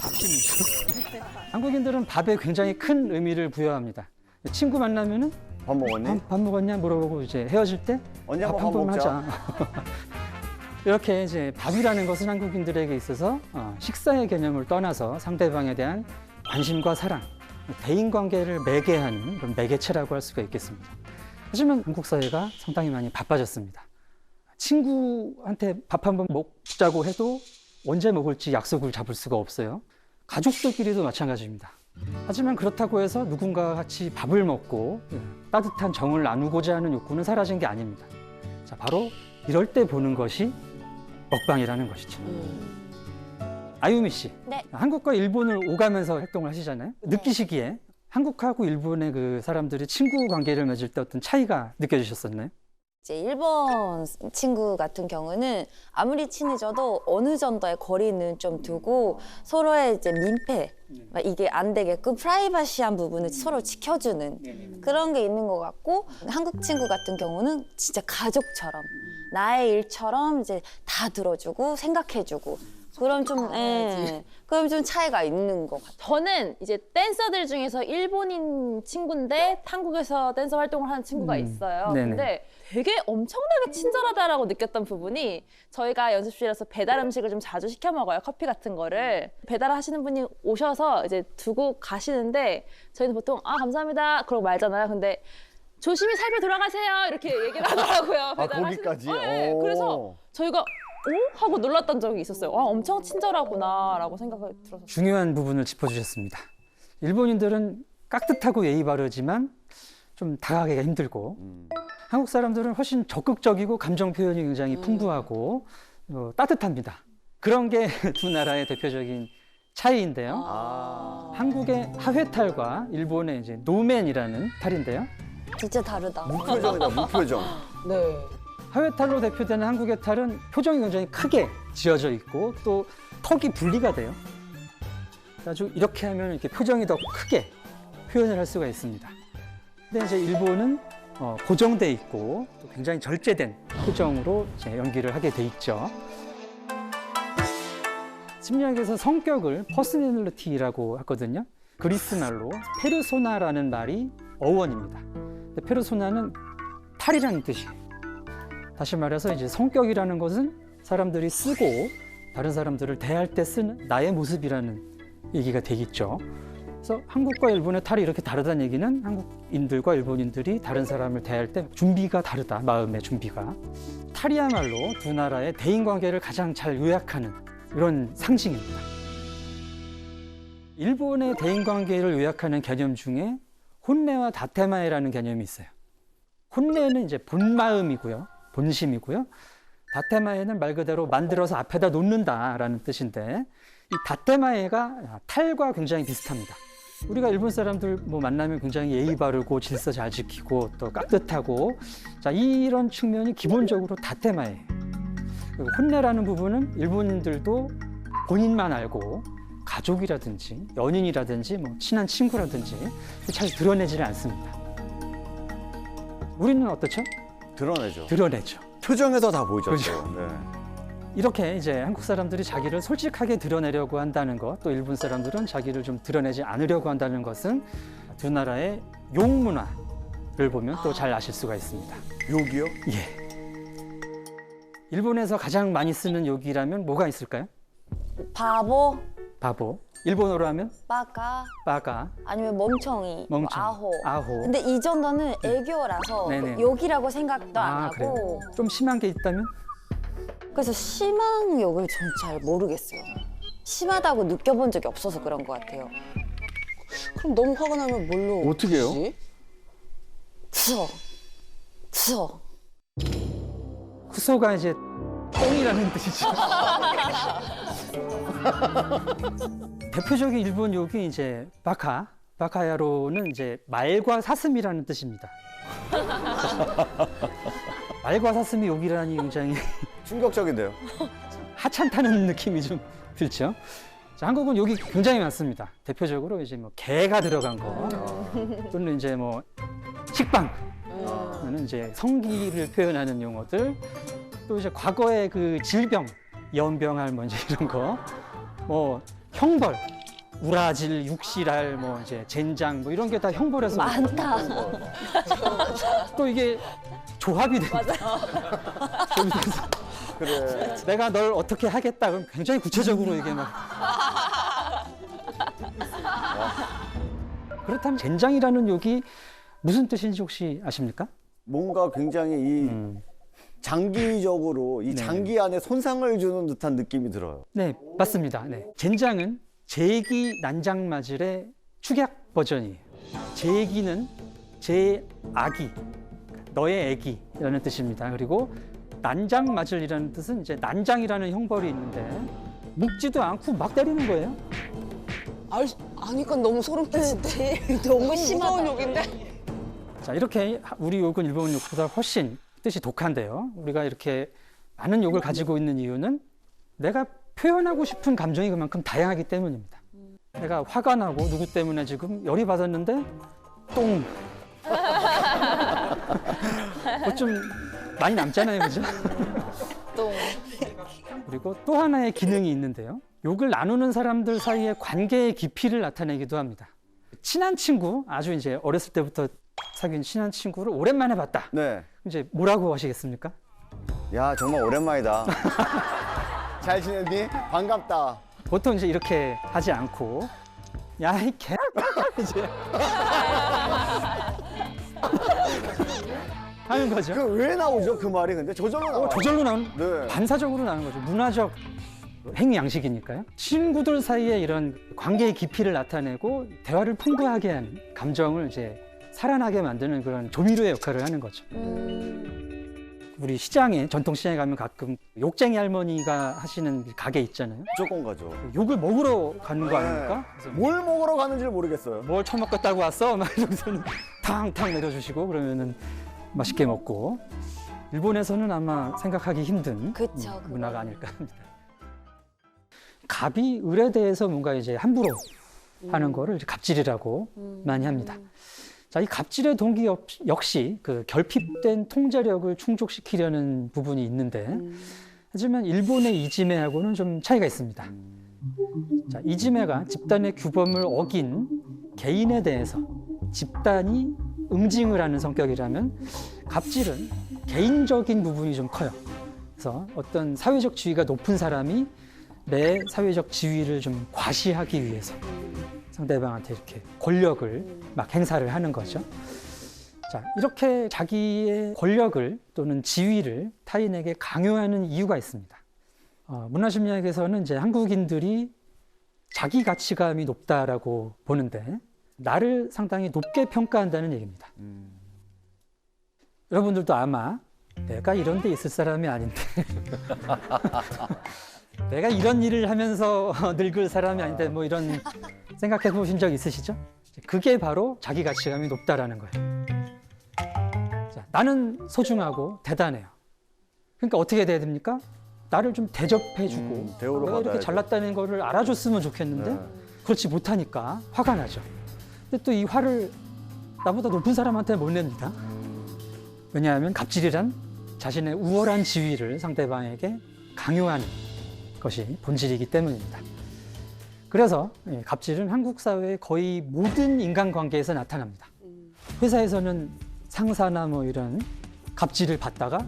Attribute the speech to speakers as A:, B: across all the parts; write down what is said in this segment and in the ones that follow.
A: 밥심이죠. 한국인들은 밥에 굉장히 큰 의미를 부여합니다. 친구 만나면은
B: 밥 먹었니?
A: 밥 먹었냐 물어보고 이제 헤어질 때
B: 언제
A: 밥
B: 한번
A: 한 번
B: 밥 먹자.
A: 하자. 이렇게 이제 밥이라는 것은 한국인들에게 있어서 식사의 개념을 떠나서 상대방에 대한 관심과 사랑, 대인 관계를 매개하는 그런 매개체라고 할 수가 있겠습니다. 하지만 한국 사회가 상당히 많이 바빠졌습니다. 친구한테 밥 한 번 먹자고 해도 언제 먹을지 약속을 잡을 수가 없어요. 가족들끼리도 마찬가지입니다. 하지만 그렇다고 해서 누군가와 같이 밥을 먹고 따뜻한 정을 나누고자 하는 욕구는 사라진 게 아닙니다. 자, 바로 이럴 때 보는 것이 먹방이라는 것이죠. 아유미 씨,
C: 네.
A: 한국과 일본을 오가면서 활동을 하시잖아요. 느끼시기에 한국하고 일본의 그 사람들이 친구 관계를 맺을 때 어떤 차이가 느껴지셨었나요?
C: 이제 일본 친구 같은 경우는 아무리 친해져도 어느 정도의 거리는 좀 두고 서로의 이제 민폐, 이게 안 되게끔 프라이버시한 부분을 서로 지켜주는 그런 게 있는 것 같고, 한국 친구 같은 경우는 진짜 가족처럼 나의 일처럼 이제 다 들어주고 생각해주고 그럼 좀, 그럼 좀 차이가 있는 것 같아요.
D: 저는 이제 댄서들 중에서 일본인 친구인데 한국에서 댄서 활동을 하는 친구가 있어요.
A: 네네.
D: 근데 되게 엄청나게 친절하다라고 느꼈던 부분이, 저희가 연습실에서 배달 음식을 좀 자주 시켜 먹어요. 커피 같은 거를. 배달하시는 분이 오셔서 이제 두고 가시는데 저희는 보통 감사합니다 그러고 말잖아요. 근데 조심히 살펴 돌아가세요 이렇게 얘기를 하더라고요.
B: 거기까지?
D: 네,
B: 오.
D: 그래서 저희가 하고 놀랐던 적이 있었어요. 엄청 친절하구나라고 생각이 들어서.
A: 중요한 부분을 짚어주셨습니다. 일본인들은 깍듯하고 예의 바르지만 좀 다가가기가 힘들고 한국 사람들은 훨씬 적극적이고 감정 표현이 굉장히 풍부하고 따뜻합니다. 그런 게 두 나라의 대표적인 차이인데요. 한국의 하회탈과 일본의 이제 노맨이라는 탈인데요.
C: 진짜 다르다.
B: 무표정이다, 무표정.
C: 네.
A: 하회탈로 대표되는 한국의 탈은 표정이 굉장히 크게 지어져 있고 또 턱이 분리가 돼요. 아주 이렇게 하면 이렇게 표정이 더 크게 표현을 할 수가 있습니다. 근데 이제 일본은 고정돼 있고 또 굉장히 절제된 표정으로 이제 연기를 하게 돼 있죠. 심리학에서 성격을 퍼스널리티라고 하거든요. 그리스 말로 페르소나라는 말이 어원입니다. 근데 페르소나는 탈이라는 뜻이에요. 다시 말해서 이제 성격이라는 것은 사람들이 쓰고 다른 사람들을 대할 때 쓰는 나의 모습이라는 얘기가 되겠죠. 그래서 한국과 일본의 탈이 이렇게 다르다는 얘기는 한국인들과 일본인들이 다른 사람을 대할 때 준비가 다르다, 마음의 준비가. 탈이야말로 두 나라의 대인관계를 가장 잘 요약하는 이런 상징입니다. 일본의 대인관계를 요약하는 개념 중에 혼내와 다테마에라는 개념이 있어요. 혼내는 이제 본마음이고요. 본심이고요. 다테마에는 말 그대로 만들어서 앞에다 놓는다라는 뜻인데 이 다테마에가 탈과 굉장히 비슷합니다. 우리가 일본 사람들 만나면 굉장히 예의 바르고 질서 잘 지키고 또 깍듯하고 자 이런 측면이 기본적으로 다테마예요. 그리고 혼내라는 부분은 일본인들도 본인만 알고 가족이라든지 연인이라든지 친한 친구라든지 잘 드러내지를 않습니다. 우리는 어떻죠?
B: 드러내죠.
A: 드러내죠.
B: 표정에서 다 보이죠.
A: 그렇죠.
B: 네.
A: 이렇게 이제 한국 사람들이 자기를 솔직하게 드러내려고 한다는 것, 또 일본 사람들은 자기를 좀 드러내지 않으려고 한다는 것은 두 나라의 욕 문화를 보면 또 잘 아실 수가 있습니다.
B: 욕이요?
A: 예. 일본에서 가장 많이 쓰는 욕이라면 뭐가 있을까요?
C: 바보,
A: 바보. 일본어로 하면
C: 빠까,
A: 빠가,
C: 아니면 멍청이, 뭐
A: 멍청,
C: 아호.
A: 아호.
C: 근데 이 정도는 애교라서
A: 네네.
C: 욕이라고 생각도 안
A: 그래요?
C: 하고,
A: 좀 심한 게 있다면?
C: 그래서 심한 욕을 전 잘 모르겠어요. 심하다고 느껴본 적이 없어서 그런 것 같아요.
E: 그럼 너무 화가 나면 뭘로?
B: 어떻게 해요?
E: 풀지?
C: 추워, 추워.
A: 쿠소가 이제 똥이라는 뜻이죠. 대표적인 일본 욕이 이제 바카야로는 이제 말과 사슴이라는 뜻입니다. 말과 사슴이 욕이라니 굉장히
B: 충격적인데요.
A: 하찮다는 느낌이 좀 들죠. 자, 한국은 욕이 굉장히 많습니다. 대표적으로 이제 개가 들어간 거 또는 이제 식빵, 이제 성기를 표현하는 용어들, 또 이제 과거의 그 질병, 연병 할머니 이런 거, 형벌, 우라질, 육실알, 뭐 이제 젠장 뭐 이런 게 다 형벌에서
C: 많다.
A: 또 이게 조합이 돼.
B: 그래.
A: 내가 널 어떻게 하겠다 그럼 굉장히 구체적으로 이게 막. 그렇다면 젠장이라는 욕이 무슨 뜻인지 혹시 아십니까?
B: 뭔가 굉장히 이 장기적으로 이
A: 네.
B: 장기 안에 손상을 주는 듯한 느낌이 들어요.
A: 네, 맞습니다. 네. 젠장은 제기 난장마질의 축약 버전이에요. 제기는 제 아기, 너의 애기라는 뜻입니다. 그리고 난장마질이라는 뜻은 이제 난장이라는 형벌이 있는데 묵지도 않고 막 때리는 거예요.
E: 아니까 너무 소름 끼치대. 너무 심한 욕인데.
A: 자, 이렇게 우리 욕은 일본 욕보다 훨씬 뜻이 독한데요. 우리가 이렇게 많은 욕을 가지고 있는 이유는 내가 표현하고 싶은 감정이 그만큼 다양하기 때문입니다. 내가 화가 나고 누구 때문에 지금 열이 받았는데 똥. 뭐 좀 많이 남잖아요, 그죠?
D: 똥.
A: 그리고 또 하나의 기능이 있는데요. 욕을 나누는 사람들 사이의 관계의 깊이를 나타내기도 합니다. 친한 친구, 아주 이제 어렸을 때부터 사귄 친한 친구를 오랜만에 봤다.
B: 네.
A: 이제 뭐라고 하시겠습니까?
B: 야, 정말 오랜만이다. 잘 지냈니? 반갑다.
A: 보통 이제 이렇게 하지 않고 야, 이 개 이제 하는 거죠.
B: 그 왜 나오죠? 그 말이 근데 저절로 나와요.
A: 저절로 나오는
B: 네.
A: 반사적으로 나오는 거죠. 문화적 행위 양식이니까요. 친구들 사이에 이런 관계의 깊이를 나타내고 대화를 풍부하게 하는 감정을 이제 살아나게 만드는 그런 조미료의 역할을 하는 거죠. 우리 시장에 전통 시장에 가면 가끔 욕쟁이 할머니가 하시는 가게 있잖아요.
B: 무조건 가죠.
A: 욕을 먹으러 가는 거
B: 네.
A: 아닙니까? 그래서
B: 뭘 먹으러 가는지 모르겠어요.
A: 뭘 처먹겠다고 왔어? 막 이러고서는 탕탕 내려주시고 그러면은 맛있게 먹고. 일본에서는 아마 생각하기 힘든
C: 그쵸,
A: 문화가 아닐까 합니다. 갑이 을에 대해서 뭔가 이제 함부로 하는 거를 이제 갑질이라고 많이 합니다. 자, 이 갑질의 동기 역시 그 결핍된 통제력을 충족시키려는 부분이 있는데, 하지만 일본의 이지메하고는 좀 차이가 있습니다. 자, 이지메가 집단의 규범을 어긴 개인에 대해서 집단이 응징을 하는 성격이라면, 갑질은 개인적인 부분이 좀 커요. 그래서 어떤 사회적 지위가 높은 사람이 내 사회적 지위를 좀 과시하기 위해서 상대방한테 이렇게 권력을 막 행사를 하는 거죠. 자, 이렇게 자기의 권력을 또는 지위를 타인에게 강요하는 이유가 있습니다. 문화심리학에서는 이제 한국인들이 자기 가치감이 높다라고 보는데, 나를 상당히 높게 평가한다는 얘기입니다. 여러분들도 아마 내가 이런 데 있을 사람이 아닌데 내가 이런 일을 하면서 늙을 사람이 아닌데 뭐 이런 생각해 보신 적 있으시죠? 그게 바로 자기 가치감이 높다라는 거예요. 자, 나는 소중하고 대단해요. 그러니까 어떻게 돼야 됩니까? 나를 좀 대접해주고
B: 대우를
A: 내가 이렇게
B: 받아야죠.
A: 잘났다는 거를 알아줬으면 좋겠는데
B: 네.
A: 그렇지 못하니까 화가 나죠. 근데 또 이 화를 나보다 높은 사람한테 못 냅니다. 왜냐하면 갑질이란 자신의 우월한 지위를 상대방에게 강요하는 것이 본질이기 때문입니다. 그래서 갑질은 한국 사회의 거의 모든 인간관계에서 나타납니다. 회사에서는 상사나 뭐 이런 갑질을 받다가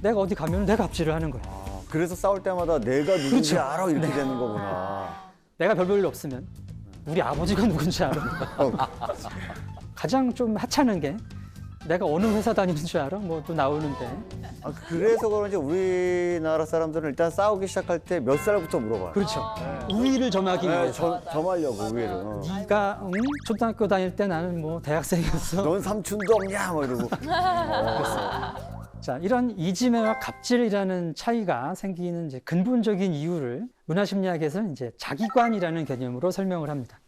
A: 내가 어디 가면 내가 갑질을 하는 거예요.
B: 아, 그래서 싸울 때마다 내가 누군지
A: 그렇죠.
B: 알아 이렇게 되는 거구나.
A: 내가 별 일 없으면 우리 아버지가 누군지 알아. 가장 좀 하찮은 게 내가 어느 회사 다니는 줄 알아? 뭐 또 나오는데.
B: 아, 그래서 그런지 우리나라 사람들은 일단 싸우기 시작할 때 몇 살부터 물어봐요.
A: 그렇죠. 우위를 점하기
B: 네,
A: 위해서.
B: 점하려고 우위를.
A: 네가 초등학교 다닐 때 나는 뭐 대학생이었어.
B: 넌 삼촌도 없냐? 뭐 이러고.
A: 자, 이런 이지매와 갑질이라는 차이가 생기는 이제 근본적인 이유를 문화심리학에서는 이제 자기관이라는 개념으로 설명을 합니다.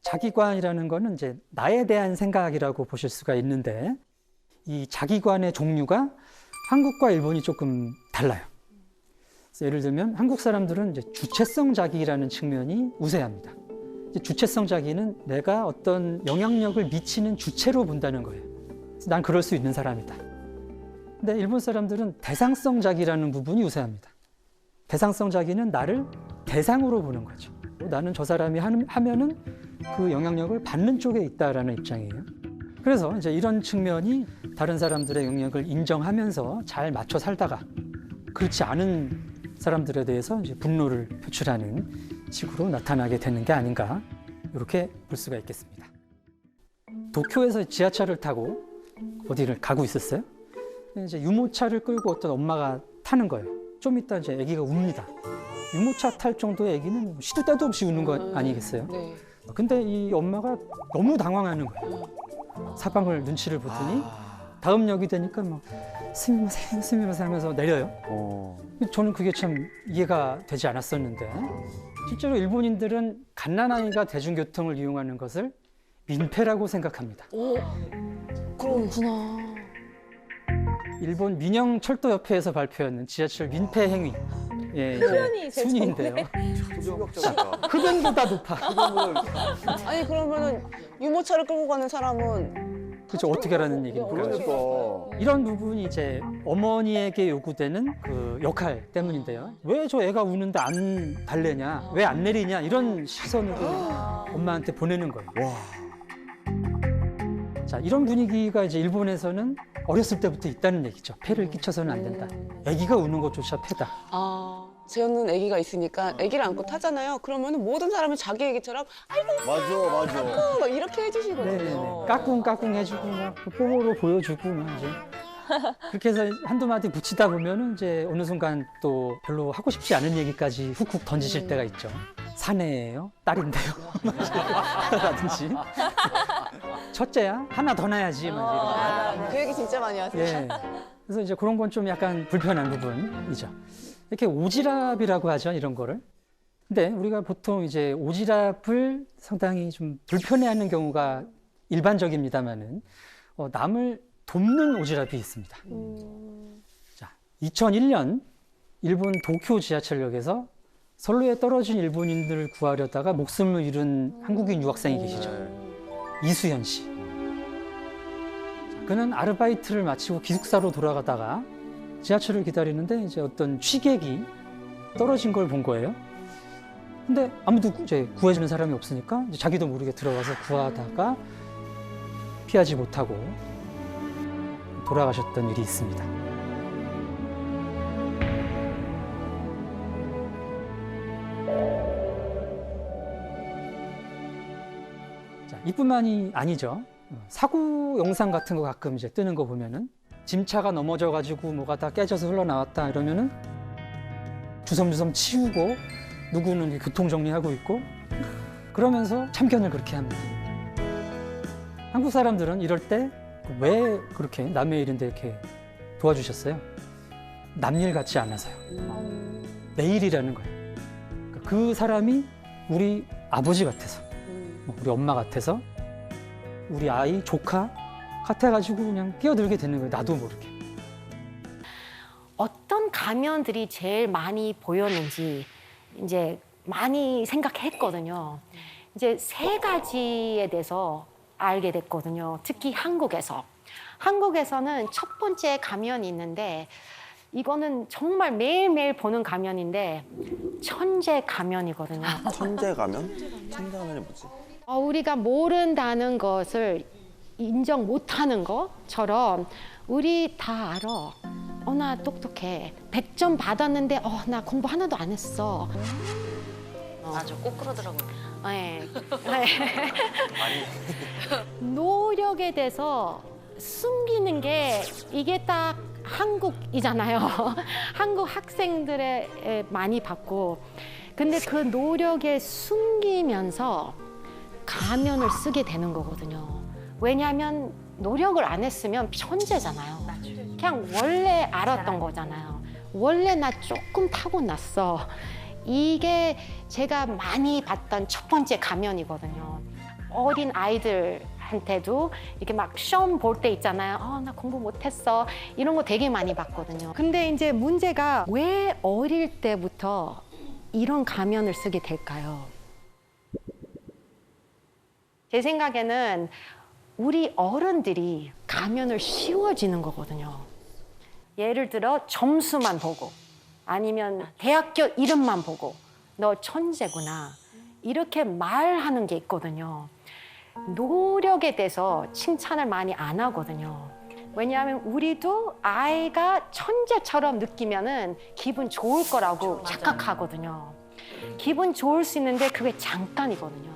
A: 자기관이라는 거는 이제 나에 대한 생각이라고 보실 수가 있는데, 이 자기관의 종류가 한국과 일본이 조금 달라요. 그래서 예를 들면 한국 사람들은 이제 주체성 자기라는 측면이 우세합니다. 이제 주체성 자기는 내가 어떤 영향력을 미치는 주체로 본다는 거예요. 그래서 난 그럴 수 있는 사람이다. 근데 일본 사람들은 대상성 자기라는 부분이 우세합니다. 대상성 자기는 나를 대상으로 보는 거죠. 나는 저 사람이 하면은 그 영향력을 받는 쪽에 있다라는 입장이에요. 그래서 이제 이런 측면이 다른 사람들의 영향력을 인정하면서 잘 맞춰 살다가 그렇지 않은 사람들에 대해서 이제 분노를 표출하는 식으로 나타나게 되는 게 아닌가 이렇게 볼 수가 있겠습니다. 도쿄에서 지하철을 타고 어디를 가고 있었어요. 이제 유모차를 끌고 어떤 엄마가 타는 거예요. 좀 이따 이제 아기가 웁니다. 유모차 탈 정도의 아기는 시도 때도 없이 우는 거 아니겠어요?
E: 네.
A: 근데 이 엄마가 너무 당황하는 거예요. 사방을 눈치를 보더니 다음 역이 되니까 막 스미마셍 하면서 내려요. 저는 그게 참 이해가 되지 않았었는데 실제로 일본인들은 갓난아이가 대중교통을 이용하는 것을 민폐라고 생각합니다.
E: 그렇구나.
A: 일본 민영철도협회에서 발표하는 지하철 민폐 행위
D: 표현이 제일
A: 순위인데요.
B: 충격적이다.
A: 흡연보다 높아.
E: 아니 그러면은 유모차를 끌고 가는 사람은
A: 그렇죠. 어떻게 하라는 얘기입니까?
B: 그러니까.
A: 이런 부분이 이제 어머니에게 요구되는 그 역할 때문인데요. 왜 저 애가 우는데 안 달래냐? 왜 안 내리냐? 이런 시선으로 엄마한테 보내는 거예요.
B: 와.
A: 자, 이런 분위기가 이제 일본에서는 어렸을 때부터 있다는 얘기죠. 폐를 끼쳐서는 안 된다. 아기가 우는 것조차 폐다.
E: 저는 아기가 있으니까 아기를 안고 타잖아요. 그러면은 모든 사람이 자기 아기처럼
B: 맞아.
E: 막 이렇게 해주시거든요.
A: 네네네. 까꿍까꿍 해주고 막 뽀뽀로 보여주고 막 이제 그렇게 해서 한두 마디 붙이다 보면은 이제 어느 순간 또 별로 하고 싶지 않은 얘기까지 훅훅 던지실 때가 있죠. 사내예요? 딸인데요? 라든지 첫째야? 하나 더 낳아야지 막 이런.
E: 그 얘기 진짜 많이 하세요.
A: 예. 그래서 이제 그런 건 좀 약간 불편한 부분이죠. 이렇게 오지랖이라고 하죠, 이런 거를. 근데 우리가 보통 이제 오지랖을 상당히 좀 불편해하는 경우가 일반적입니다만은 남을 돕는 오지랖이 있습니다. 자, 2001년 일본 도쿄 지하철역에서 선로에 떨어진 일본인들을 구하려다가 목숨을 잃은 한국인 유학생이 계시죠. 이수연 씨. 그는 아르바이트를 마치고 기숙사로 돌아가다가 지하철을 기다리는데 이제 어떤 취객이 떨어진 걸 본 거예요. 근데 아무도 이제 구해주는 사람이 없으니까 이제 자기도 모르게 들어가서 구하다가 피하지 못하고 돌아가셨던 일이 있습니다. 자, 이뿐만이 아니죠. 사고 영상 같은 거 가끔 이제 뜨는 거 보면은 짐차가 넘어져가지고 뭐가 다 깨져서 흘러나왔다 이러면은 주섬주섬 치우고 누구는 교통 정리하고 있고 그러면서 참견을 그렇게 합니다. 한국 사람들은 이럴 때 왜 그렇게 남의 일인데 이렇게 도와주셨어요? 남일 같지 않아서요. 내 일이라는 거예요. 그러니까 그 사람이 우리 아버지 같아서, 우리 엄마 같아서, 우리 아이, 조카 같아가지고 그냥 끼어들게 되는 거예요. 나도 모르게.
F: 어떤 가면들이 제일 많이 보였는지 이제 많이 생각했거든요. 이제 세 가지에 대해서 알게 됐거든요. 특히 한국에서. 한국에서는 첫 번째 가면이 있는데 이거는 정말 매일매일 보는 가면인데 천재 가면이거든요.
G: 천재 가면? 천재 가면이 뭐지?
F: 우리가 모른다는 것을 인정 못하는 것처럼 우리 다 알아. 나 똑똑해. 100점 받았는데 나 공부 하나도 안 했어.
C: 맞아, 꼭 그러더라고요.
F: 네. 노력에 대해서 숨기는 게 이게 딱 한국이잖아요. 한국 학생들의 많이 받고. 근데 그 노력에 숨기면서 가면을 쓰게 되는 거거든요. 왜냐하면 노력을 안 했으면 천재잖아요. 그냥 원래 알았던 거잖아요. 원래 나 조금 타고났어. 이게 제가 많이 봤던 첫 번째 가면이거든요. 어린 아이들한테도 이렇게 막 시험 볼 때 있잖아요. 나 공부 못했어. 이런 거 되게 많이 봤거든요. 근데 이제 문제가 왜 어릴 때부터 이런 가면을 쓰게 될까요? 제 생각에는 우리 어른들이 가면을 씌워지는 거거든요. 예를 들어 점수만 보고 아니면 대학교 이름만 보고 너 천재구나 이렇게 말하는 게 있거든요. 노력에 대해서 칭찬을 많이 안 하거든요. 왜냐하면 우리도 아이가 천재처럼 느끼면은 기분 좋을 거라고 착각하거든요. 기분 좋을 수 있는데 그게 잠깐이거든요.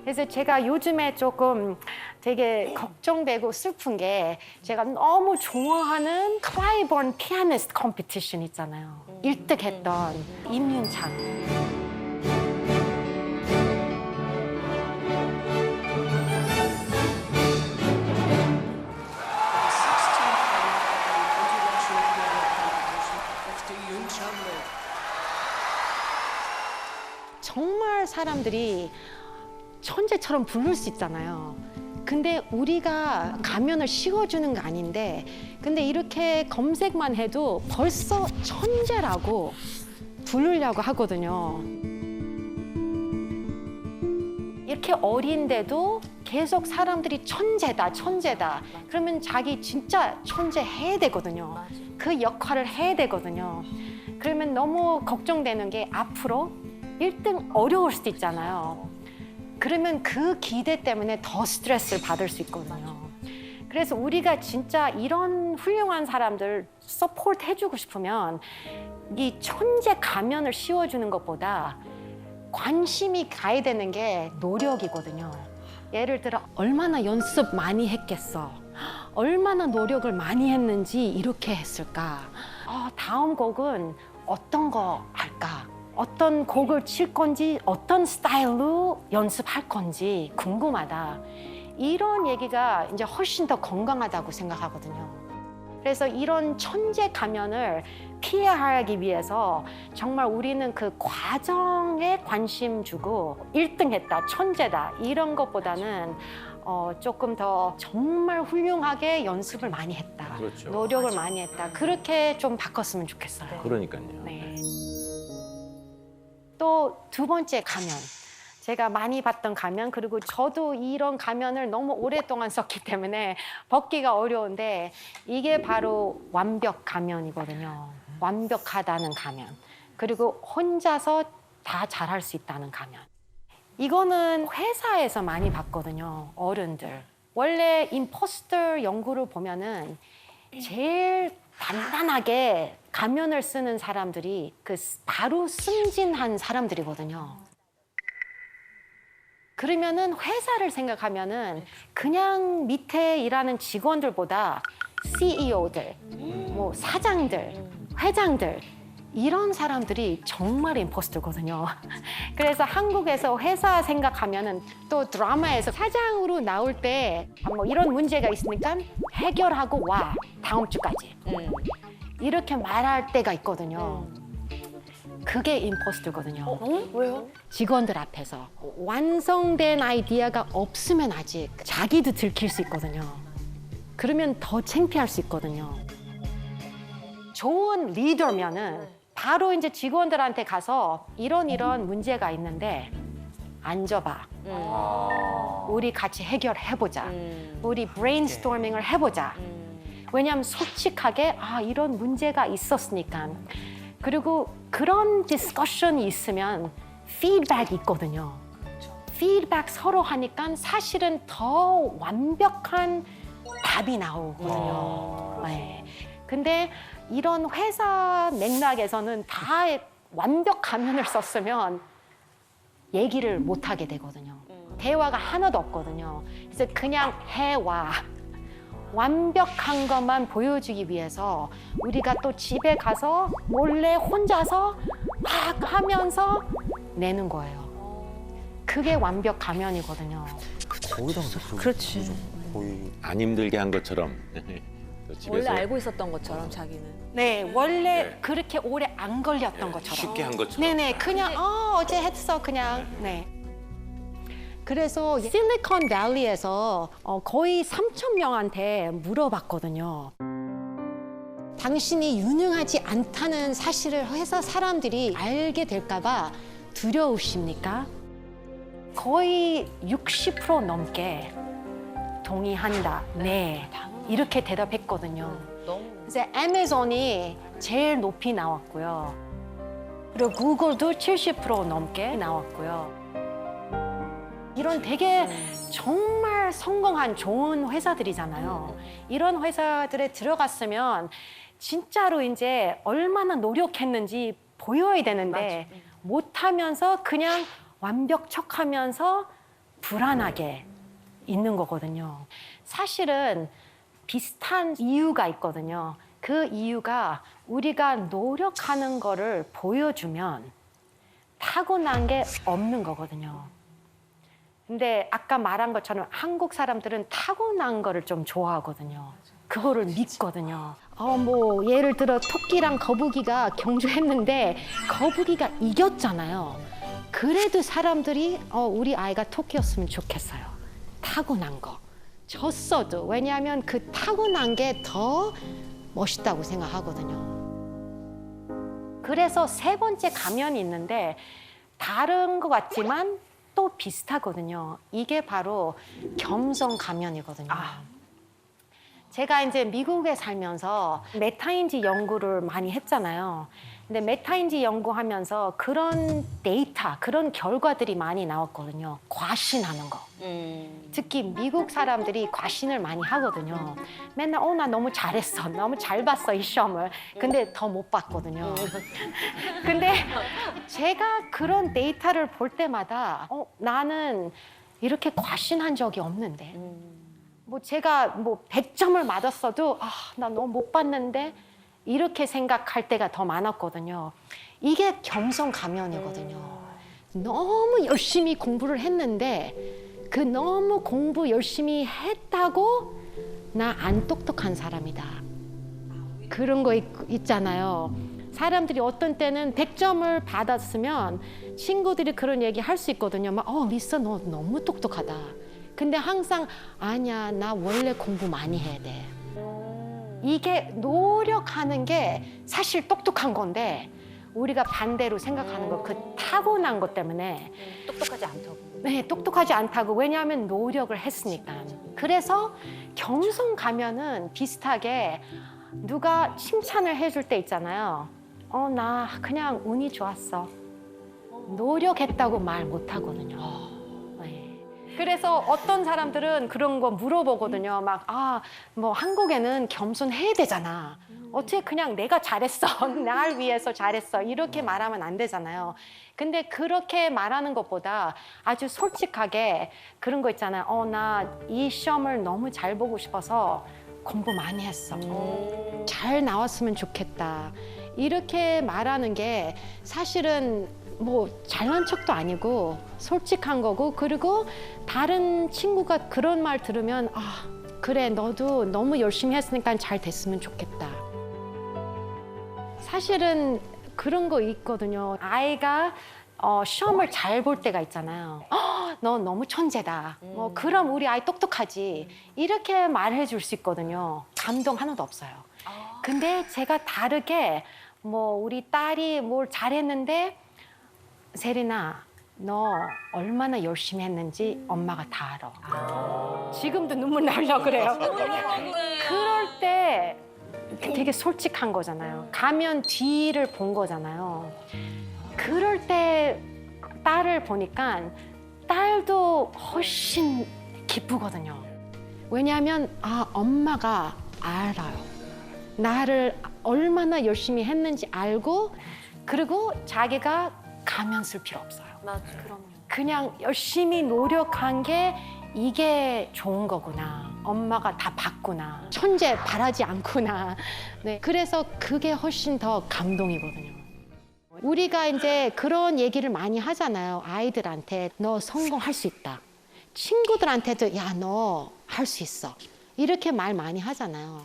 F: 그래서 제가 요즘에 조금 되게 걱정되고 슬픈 게 제가 너무 좋아하는 클라이본 피아니스트 컴피티션 있잖아요. 1등 했던 임윤찬. 정말 사람들이 천재처럼 부를 수 있잖아요. 근데 우리가 가면을 씌워주는 거 아닌데, 근데 이렇게 검색만 해도 벌써 천재라고 부르려고 하거든요. 이렇게 어린데도 계속 사람들이 천재다, 천재다. 그러면 자기 진짜 천재 해야 되거든요. 그 역할을 해야 되거든요. 그러면 너무 걱정되는 게 앞으로 1등 어려울 수도 있잖아요. 그러면 그 기대 때문에 더 스트레스를 받을 수 있거든요. 그래서 우리가 진짜 이런 훌륭한 사람들 서포트 해주고 싶으면 이 천재 가면을 씌워주는 것보다 관심이 가야 되는 게 노력이거든요. 예를 들어 얼마나 연습 많이 했겠어. 얼마나 노력을 많이 했는지 이렇게 했을까. 다음 곡은 어떤 거 할까. 어떤 곡을 칠 건지 어떤 스타일로 연습할 건지 궁금하다. 이런 얘기가 이제 훨씬 더 건강하다고 생각하거든요. 그래서 이런 천재 가면을 피하기 위해서 정말 우리는 그 과정에 관심 주고 1등 했다, 천재다 이런 것보다는 조금 더 정말 훌륭하게 연습을 많이 했다.
H: 그렇죠.
F: 노력을 많이 했다. 그렇게 좀 바꿨으면 좋겠어요.
H: 그러니까요.
F: 네. 또 두 번째 가면. 제가 많이 봤던 가면, 그리고 저도 이런 가면을 너무 오랫동안 썼기 때문에 벗기가 어려운데 이게 바로 완벽 가면이거든요. 완벽하다는 가면. 그리고 혼자서 다 잘할 수 있다는 가면. 이거는 회사에서 많이 봤거든요, 어른들. 원래 임포스터 연구를 보면은 제일 단단하게 가면을 쓰는 사람들이 바로 승진한 사람들이거든요. 그러면은 회사를 생각하면은 그냥 밑에 일하는 직원들보다 CEO들, 뭐 사장들, 회장들 이런 사람들이 정말 임포스터거든요. 그래서 한국에서 회사 생각하면은 또 드라마에서 사장으로 나올 때 뭐 이런 문제가 있으니까 해결하고 와, 다음 주까지. 이렇게 말할 때가 있거든요. 그게 임포스터거든요.
C: 왜요?
F: 직원들 앞에서 완성된 아이디어가 없으면 아직 자기도 들킬 수 있거든요. 그러면 더 창피할 수 있거든요. 좋은 리더면은 바로 이제 직원들한테 가서 이런 문제가 있는데 앉아봐. 우리 같이 해결해보자. 우리 브레인스토밍을 해보자. 왜냐하면 솔직하게 이런 문제가 있었으니까. 그리고 그런 디스커션이 있으면 피드백이 있거든요. 피드백 서로 하니까 사실은 더 완벽한 답이 나오거든요. 네. 근데 이런 회사 맥락에서는 다 완벽 가면을 썼으면 얘기를 못 하게 되거든요. 대화가 하나도 없거든요. 그래서 그냥 해와. 완벽한 것만 보여주기 위해서 우리가 또 집에 가서 몰래 혼자서 막 하면서 내는 거예요. 그게 완벽 가면이거든요.
I: 그렇지.
G: 거의
H: 안 힘들게 한 것처럼.
I: 원래 알고 있었던 것처럼 자기는.
F: 네, 원래 그렇게 오래 안 걸렸던 것처럼.
H: 쉽게 한 것처럼.
F: 네네, 그냥 어제 했어 그냥. 네. 그래서 실리콘밸리에서 거의 3,000명한테 물어봤거든요. 당신이 유능하지 않다는 사실을 회사 사람들이 알게 될까 봐 두려우십니까? 거의 60% 넘게 동의한다. 네. 이렇게 대답했거든요. 그래서 애마존이 제일 높이 나왔고요. 그리고 구글도 70% 넘게 나왔고요. 이런 되게 정말 성공한 좋은 회사들이잖아요. 이런 회사들에 들어갔으면 진짜로 이제 얼마나 노력했는지 보여야 되는데 못하면서 그냥 완벽척하면서 불안하게 있는 거거든요. 사실은 비슷한 이유가 있거든요. 그 이유가 우리가 노력하는 거를 보여주면 타고난 게 없는 거거든요. 근데 아까 말한 것처럼 한국 사람들은 타고난 거를 좀 좋아하거든요. 그거를 믿거든요. 뭐 예를 들어 토끼랑 거북이가 경주했는데 거북이가 이겼잖아요. 그래도 사람들이 우리 아이가 토끼였으면 좋겠어요. 타고난 거. 졌어도 왜냐하면 그 타고난 게 더 멋있다고 생각하거든요. 그래서 세 번째 가면이 있는데 다른 것 같지만 또 비슷하거든요. 이게 바로 겸손 가면이거든요. 제가 이제 미국에 살면서 메타인지 연구를 많이 했잖아요. 근데 메타인지 연구하면서 그런 데이터, 그런 결과들이 많이 나왔거든요. 과신하는 거. 특히 미국 사람들이 과신을 많이 하거든요. 맨날 나 너무 잘했어. 너무 잘 봤어, 이 시험을. 근데 더 못 봤거든요. 근데 제가 그런 데이터를 볼 때마다 나는 이렇게 과신한 적이 없는데 뭐 제가 100점을 맞았어도 나 너무 못 봤는데 이렇게 생각할 때가 더 많았거든요. 이게 겸손 가면이거든요. 너무 열심히 공부를 했는데 그 너무 공부 열심히 했다고 나 안 똑똑한 사람이다. 그런 거 있잖아요. 사람들이 어떤 때는 100점을 받았으면 친구들이 그런 얘기 할 수 있거든요. 미스 너 너무 똑똑하다. 근데 항상 아니야, 나 원래 공부 많이 해야 돼. 이게 노력하는 게 사실 똑똑한 건데 우리가 반대로 생각하는 거, 그 타고난 것 때문에
I: 똑똑하지 않다고.
F: 네, 똑똑하지 않다고. 왜냐하면 노력을 했으니까. 그래서 겸손 가면은 비슷하게 누가 칭찬을 해줄 때 있잖아요. 나 그냥 운이 좋았어. 노력했다고 말 못 하거든요. 그래서 어떤 사람들은 그런 거 물어보거든요. 뭐 한국에는 겸손해야 되잖아. 어떻게 그냥 내가 잘했어. 날 위해서 잘했어. 이렇게 말하면 안 되잖아요. 근데 그렇게 말하는 것보다 아주 솔직하게 그런 거 있잖아요. 나 이 시험을 너무 잘 보고 싶어서 공부 많이 했어. 잘 나왔으면 좋겠다. 이렇게 말하는 게 사실은 뭐 잘난 척도 아니고 솔직한 거고, 그리고 다른 친구가 그런 말 들으면 그래, 너도 너무 열심히 했으니까 잘 됐으면 좋겠다. 사실은 그런 거 있거든요. 아이가 시험을 잘 볼 때가 있잖아요. 너 너무 천재다. 뭐 그럼 우리 아이 똑똑하지. 이렇게 말해 줄 수 있거든요. 감동 하나도 없어요. 근데 제가 다르게 뭐 우리 딸이 뭘 잘했는데 세린아, 너 얼마나 열심히 했는지 엄마가 다 알아. 지금도 눈물 나려고 그래요. 그럴 때 되게 솔직한 거잖아요. 가면 뒤를 본 거잖아요. 그럴 때 딸을 보니까 딸도 훨씬 기쁘거든요. 왜냐하면 엄마가 알아요. 나를 얼마나 열심히 했는지 알고, 그리고 자기가 가면 쓸 필요 없어요.
I: 맞아. 그럼요.
F: 그냥 열심히 노력한 게 이게 좋은 거구나. 엄마가 다 봤구나. 천재 바라지 않구나. 네, 그래서 그게 훨씬 더 감동이거든요. 우리가 이제 그런 얘기를 많이 하잖아요. 아이들한테 너 성공할 수 있다. 친구들한테도 야, 너 할 수 있어. 이렇게 말 많이 하잖아요.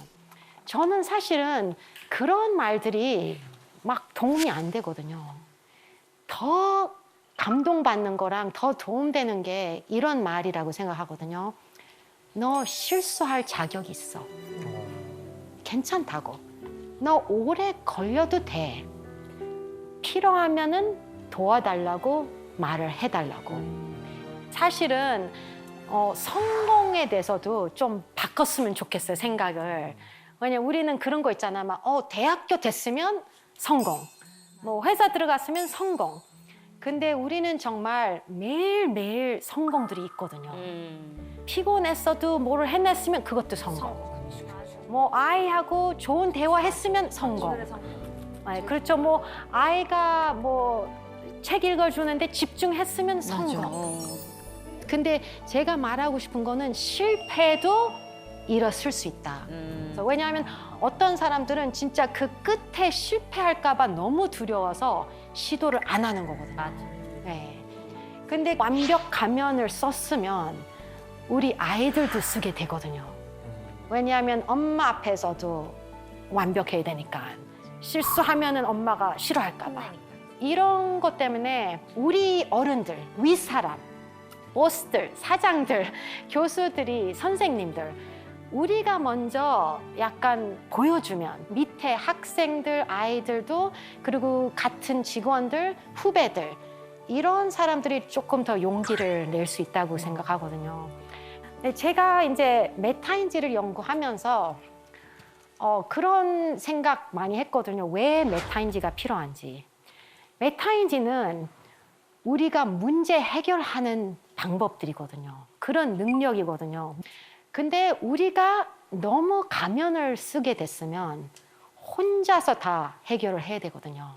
F: 저는 사실은 그런 말들이 막 도움이 안 되거든요. 더 감동받는 거랑 더 도움되는 게 이런 말이라고 생각하거든요. 너 실수할 자격이 있어. 괜찮다고. 너 오래 걸려도 돼. 필요하면은 도와달라고 말을 해달라고. 사실은 성공에 대해서도 좀 바꿨으면 좋겠어요, 생각을. 왜냐면 우리는 그런 거 있잖아. 대학교 됐으면 성공. 뭐 회사 들어갔으면 성공. 근데 우리는 정말 매일매일 성공들이 있거든요. 피곤했어도 뭐를 해냈으면 그것도 성공. 뭐 아이하고 좋은 대화했으면 성공. 네, 그렇죠. 뭐 아이가 뭐 책 읽어주는데 집중했으면 성공. 근데 제가 말하고 싶은 거는 실패도 일어설 수 있다. 왜냐하면 어떤 사람들은 진짜 그 끝에 실패할까 봐 너무 두려워서 시도를 안 하는 거거든요. 네. 근데 완벽 가면을 썼으면 우리 아이들도 쓰게 되거든요. 왜냐하면 엄마 앞에서도 완벽해야 되니까. 실수하면은 엄마가 싫어할까 봐. 이런 것 때문에 우리 어른들, 윗사람, 보스들, 사장들, 교수들이, 선생님들 우리가 먼저 약간 보여주면 밑에 학생들, 아이들도 그리고 같은 직원들, 후배들 이런 사람들이 조금 더 용기를 낼 수 있다고 생각하거든요. 근데 제가 이제 메타인지를 연구하면서 그런 생각 많이 했거든요. 왜 메타인지가 필요한지. 메타인지는 우리가 문제 해결하는 방법들이거든요. 그런 능력이거든요. 근데 우리가 너무 가면을 쓰게 됐으면 혼자서 다 해결을 해야 되거든요.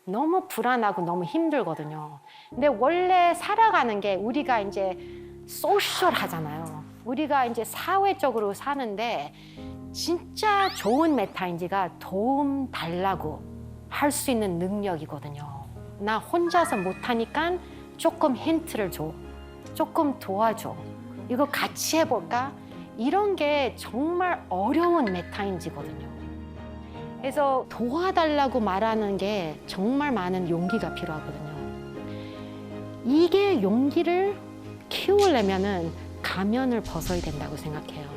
F: 너무 불안하고 너무 힘들거든요. 근데 원래 살아가는 게 우리가 이제 소셜 하잖아요. 우리가 이제 사회적으로 사는데 진짜 좋은 메타인지가 도움 달라고 할 수 있는 능력이거든요. 나 혼자서 못하니까 조금 힌트를 줘. 조금 도와줘. 이거 같이 해볼까? 이런 게 정말 어려운 메타인지거든요. 그래서 도와달라고 말하는 게 정말 많은 용기가 필요하거든요. 이게 용기를 키우려면은 가면을 벗어야 된다고 생각해요.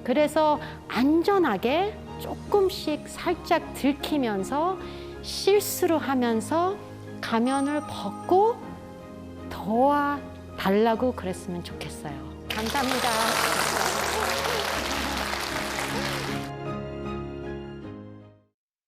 F: 그래서 안전하게 조금씩 살짝 들키면서 실수를 하면서 가면을 벗고 도와달라고 그랬으면 좋겠어요. 감사합니다.